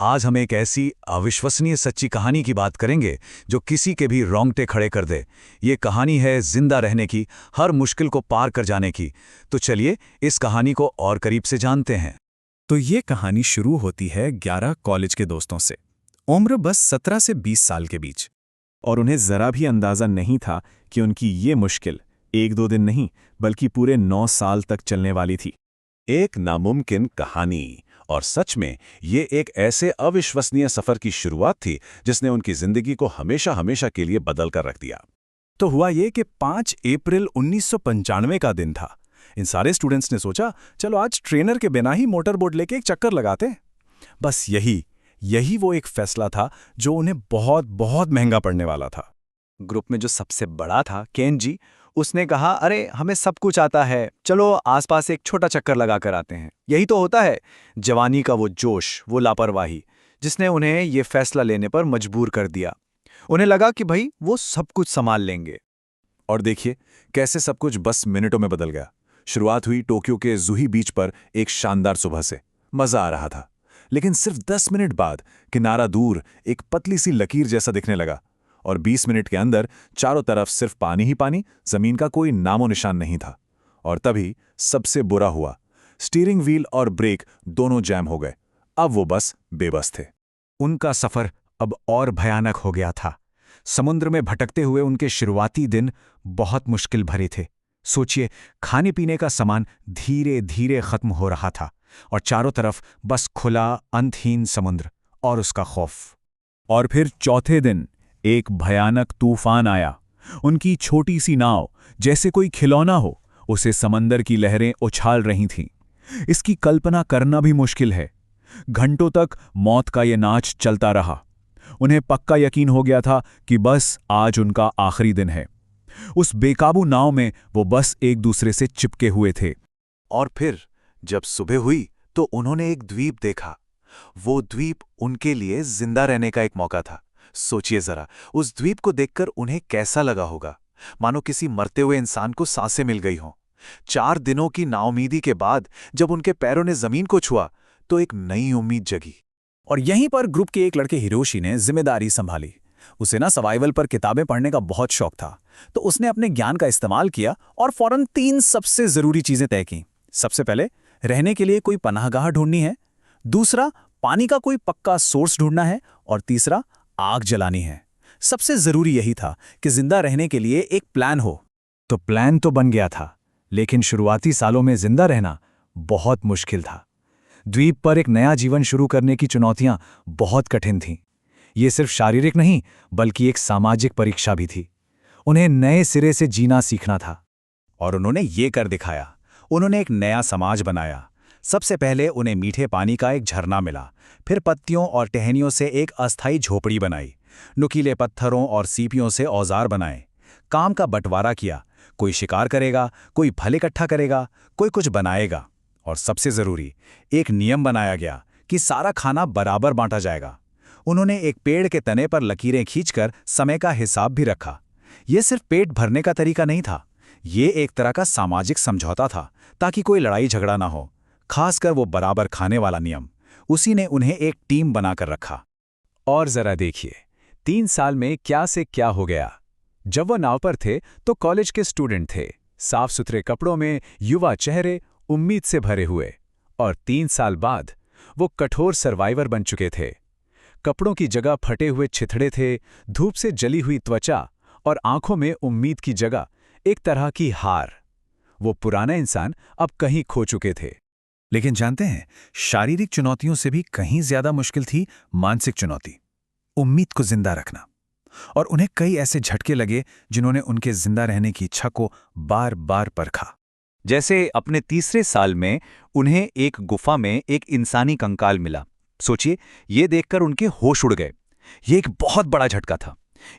आज हम एक ऐसी अविश्वसनीय सच्ची कहानी की बात करेंगे जो किसी के भी रोंगटे खड़े कर दे। ये कहानी है जिंदा रहने की, हर मुश्किल को पार कर जाने की। तो चलिए इस कहानी को और करीब से जानते हैं। तो ये कहानी शुरू होती है 11 कॉलेज के दोस्तों से। उम्र बस 17 से 20 साल के बीच। और उन्हें जरा भी अंदाजा नहीं था कि उनकी ये मुश्किल एक दो दिन नहीं बल्कि पूरे 9 साल तक चलने वाली थी। एक नामुमकिन कहानी, और सच में ये एक ऐसे अविश्वसनीय सफर की शुरुआत थी जिसने उनकी जिंदगी को हमेशा हमेशा के लिए बदल कर रख दिया। तो हुआ ये कि 5 अप्रैल 1995 का दिन था। इन सारे स्टूडेंट्स ने सोचा, चलो आज ट्रेनर के बिना ही मोटर बोट लेके एक चक्कर लगाते हैं। बस यही वो एक फैसला था जो उन्हें बहुत बहुत महंगा पड़ने वाला था। ग्रुप में जो सबसे बड़ा था, केन जी, उसने कहा, अरे हमें सब कुछ आता है, चलो आसपास एक छोटा चक्कर लगा कर आते हैं। यही तो होता है जवानी का वो जोश, वो लापरवाही, जिसने उन्हें ये फैसला लेने पर मजबूर कर दिया। उन्हें लगा कि भाई वो सब कुछ संभाल लेंगे। और देखिए कैसे सब कुछ बस मिनटों में बदल गया। शुरुआत हुई टोक्यो के ज़ुही बीच पर एक शानदार सुबह से। मजा आ रहा था, लेकिन सिर्फ 10 मिनट बाद किनारा दूर एक पतली सी लकीर जैसा दिखने लगा, और 20 मिनट के अंदर चारों तरफ सिर्फ पानी ही पानी, जमीन का कोई नामो निशान नहीं था। और तभी सबसे बुरा हुआ, स्टीयरिंग व्हील और ब्रेक दोनों जैम हो गए। अब वो बस बेबस थे। उनका सफर अब और भयानक हो गया था। समुद्र में भटकते हुए उनके शुरुआती दिन बहुत मुश्किल भरे थे। सोचिए, खाने पीने का सामान धीरे धीरे खत्म हो रहा था और चारों तरफ बस खुला अंतहीन समुद्र और उसका खौफ। और फिर चौथे दिन एक भयानक तूफान आया। उनकी छोटी सी नाव जैसे कोई खिलौना हो, उसे समंदर की लहरें उछाल रही थीं। इसकी कल्पना करना भी मुश्किल है। घंटों तक मौत का ये नाच चलता रहा। उन्हें पक्का यकीन हो गया था कि बस आज उनका आखिरी दिन है। उस बेकाबू नाव में वो बस एक दूसरे से चिपके हुए थे। और फिर जब सुबह हुई तो उन्होंने एक द्वीप देखा। वो द्वीप उनके लिए जिंदा रहने का एक मौका था। सोचिए जरा, उस द्वीप को देखकर उन्हें कैसा लगा होगा, मानो किसी मरते हुए इंसान को सांसें मिल गई हों। 4 दिनों की नाउमीदी के बाद जब उनके पैरों ने जमीन को छुआ तो एक नई उम्मीद जगी। और यहीं पर ग्रुप के एक लड़के हिरोशी ने जिम्मेदारी संभाली। उसे सर्वाइवल पर किताबें पढ़ने का बहुत शौक था, तो उसने अपने ज्ञान का इस्तेमाल किया और फौरन 3 सबसे जरूरी चीजें तय की। सबसे पहले, रहने के लिए कोई पनाहगाह ढूंढनी है। दूसरा, पानी का कोई पक्का सोर्स ढूंढना है। और तीसरा, आग जलानी है। सबसे जरूरी यही था कि जिंदा रहने के लिए एक प्लान हो। तो प्लान तो बन गया था, लेकिन शुरुआती सालों में जिंदा रहना बहुत मुश्किल था। द्वीप पर एक नया जीवन शुरू करने की चुनौतियां बहुत कठिन थीं। ये सिर्फ शारीरिक नहीं बल्कि एक सामाजिक परीक्षा भी थी। उन्हें नए सिरे से जीना सीखना था, और उन्होंने ये कर दिखाया। उन्होंने एक नया समाज बनाया। सबसे पहले उन्हें मीठे पानी का एक झरना मिला, फिर पत्तियों और टहनियों से एक अस्थायी झोपड़ी बनाई, नुकीले पत्थरों और सीपियों से औजार बनाए। काम का बंटवारा किया, कोई शिकार करेगा, कोई फल इकट्ठा करेगा, कोई कुछ बनाएगा। और सबसे जरूरी, एक नियम बनाया गया कि सारा खाना बराबर बांटा जाएगा। उन्होंने एक पेड़ के तने पर लकीरें खींचकर समय का हिसाब भी रखा। यह सिर्फ पेट भरने का तरीका नहीं था, ये एक तरह का सामाजिक समझौता था, ताकि कोई लड़ाई झगड़ा ना हो। खासकर वो बराबर खाने वाला नियम, उसी ने उन्हें एक टीम बनाकर रखा। और जरा देखिए, 3 साल में क्या से क्या हो गया। जब वो नाव पर थे तो कॉलेज के स्टूडेंट थे, साफ सुथरे कपड़ों में, युवा चेहरे, उम्मीद से भरे हुए। और 3 साल बाद वो कठोर सर्वाइवर बन चुके थे। कपड़ों की जगह फटे हुए छिथड़े थे, धूप से जली हुई त्वचा और आंखों में उम्मीद की जगह एक तरह की हार। वो पुराना इंसान अब कहीं खो चुके थे। लेकिन जानते हैं, शारीरिक चुनौतियों से भी कहीं ज्यादा मुश्किल थी मानसिक चुनौती, उम्मीद को जिंदा रखना। और उन्हें कई ऐसे झटके लगे जिन्होंने उनके जिंदा रहने की इच्छा को बार बार परखा। जैसे अपने तीसरे साल में उन्हें एक गुफा में एक इंसानी कंकाल मिला। सोचिए, ये देखकर उनके होश उड़ गए। ये एक बहुत बड़ा झटका था।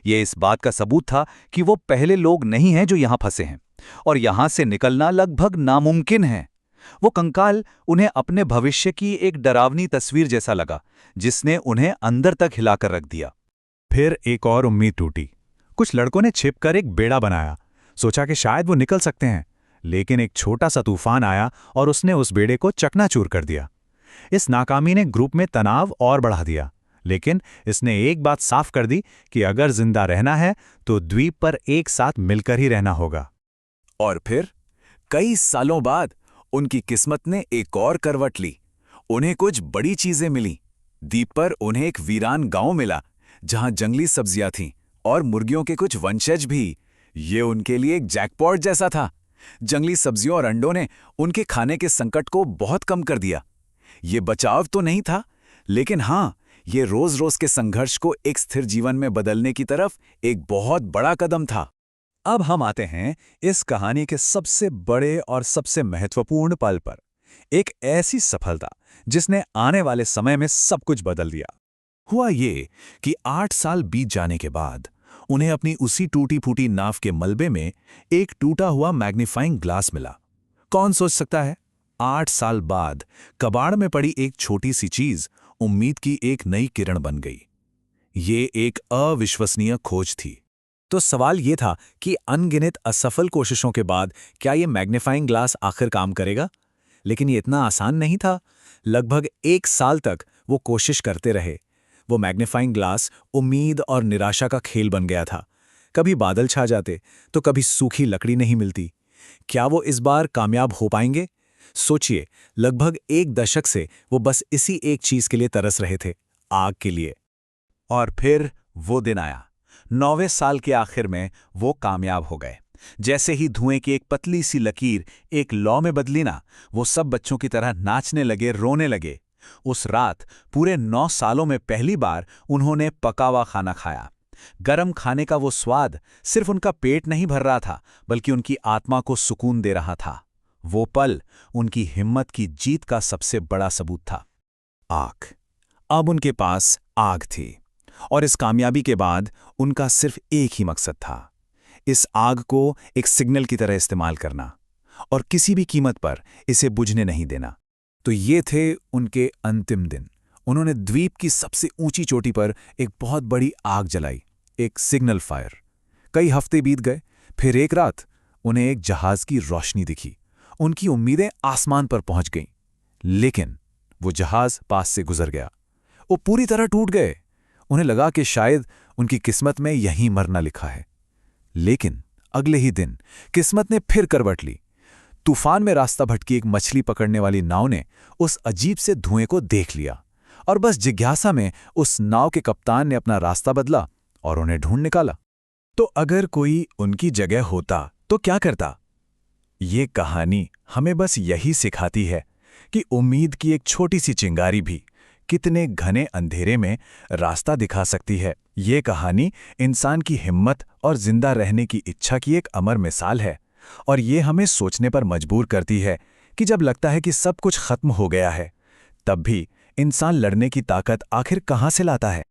ये इस बात का सबूत था कि वो पहले लोग नहीं हैं जो यहां फंसे हैं, और यहां से निकलना लगभग नामुमकिन है। वो कंकाल उन्हें अपने भविष्य की एक डरावनी तस्वीर जैसा लगा, जिसने उन्हें अंदर तक हिलाकर रख दिया। फिर एक और उम्मीद टूटी। कुछ लड़कों ने छिपकर एक बेड़ा बनाया, सोचा कि शायद वो निकल सकते हैं। लेकिन एक छोटा सा तूफान आया और उसने उस बेड़े को चकनाचूर कर दिया। इस नाकामी ने ग्रुप में तनाव और बढ़ा दिया, लेकिन इसने एक बात साफ कर दी कि अगर जिंदा रहना है तो द्वीप पर एक साथ मिलकर ही रहना होगा। और फिर कई सालों बाद उनकी किस्मत ने एक और करवट ली। उन्हें कुछ बड़ी चीजें मिली। द्वीप पर उन्हें एक वीरान गांव मिला जहां जंगली सब्जियां थीं और मुर्गियों के कुछ वंशज भी। ये उनके लिए एक जैकपॉट जैसा था। जंगली सब्जियों और अंडों ने उनके खाने के संकट को बहुत कम कर दिया। ये बचाव तो नहीं था, लेकिन हाँ, ये रोज रोज के संघर्ष को एक स्थिर जीवन में बदलने की तरफ एक बहुत बड़ा कदम था। अब हम आते हैं इस कहानी के सबसे बड़े और सबसे महत्वपूर्ण पल पर, एक ऐसी सफलता जिसने आने वाले समय में सब कुछ बदल दिया। हुआ ये कि 8 साल बीत जाने के बाद उन्हें अपनी उसी टूटी फूटी नाव के मलबे में एक टूटा हुआ मैग्नीफाइंग ग्लास मिला। कौन सोच सकता है, 8 साल बाद कबाड़ में पड़ी एक छोटी सी चीज उम्मीद की एक नई किरण बन गई। ये एक अविश्वसनीय खोज थी। तो सवाल ये था कि अनगिनत असफल कोशिशों के बाद क्या ये मैग्नीफाइंग ग्लास आखिर काम करेगा? लेकिन ये इतना आसान नहीं था। लगभग 1 साल तक वो कोशिश करते रहे। वो मैग्नीफाइंग ग्लास उम्मीद और निराशा का खेल बन गया था। कभी बादल छा जाते तो कभी सूखी लकड़ी नहीं मिलती। क्या वो इस बार कामयाब हो पाएंगे? सोचिए, लगभग 1 दशक से वो बस इसी एक चीज के लिए तरस रहे थे, आग के लिए। और फिर वो दिन आया। 9वें साल के आखिर में वो कामयाब हो गए। जैसे ही धुएं की एक पतली सी लकीर एक लौ में बदली ना, वो सब बच्चों की तरह नाचने लगे, रोने लगे। उस रात पूरे 9 सालों में पहली बार उन्होंने पका हुआ खाना खाया। गरम खाने का वो स्वाद सिर्फ उनका पेट नहीं भर रहा था, बल्कि उनकी आत्मा को सुकून दे रहा था। वो पल उनकी हिम्मत की जीत का सबसे बड़ा सबूत था। आग। अब उनके पास आग थी, और इस कामयाबी के बाद उनका सिर्फ एक ही मकसद था, इस आग को एक सिग्नल की तरह इस्तेमाल करना और किसी भी कीमत पर इसे बुझने नहीं देना। तो ये थे उनके अंतिम दिन। उन्होंने द्वीप की सबसे ऊंची चोटी पर एक बहुत बड़ी आग जलाई, एक सिग्नल फायर। कई हफ्ते बीत गए, फिर एक रात उन्हें एक जहाज की रोशनी दिखी। उनकी उम्मीदें आसमान पर पहुंच गईं, लेकिन वो जहाज पास से गुजर गया। वो पूरी तरह टूट गए। उन्हें लगा कि शायद उनकी किस्मत में यहीं मरना लिखा है। लेकिन अगले ही दिन किस्मत ने फिर करवट ली। तूफान में रास्ता भटकी एक मछली पकड़ने वाली नाव ने उस अजीब से धुएं को देख लिया, और बस जिज्ञासा में उस नाव के कप्तान ने अपना रास्ता बदला और उन्हें ढूंढ निकाला। तो अगर कोई उनकी जगह होता तो क्या करता? ये कहानी हमें बस यही सिखाती है कि उम्मीद की एक छोटी सी चिंगारी भी कितने घने अंधेरे में रास्ता दिखा सकती है। ये कहानी इंसान की हिम्मत और जिंदा रहने की इच्छा की एक अमर मिसाल है, और ये हमें सोचने पर मजबूर करती है कि जब लगता है कि सब कुछ खत्म हो गया है, तब भी इंसान लड़ने की ताकत आखिर कहाँ से लाता है।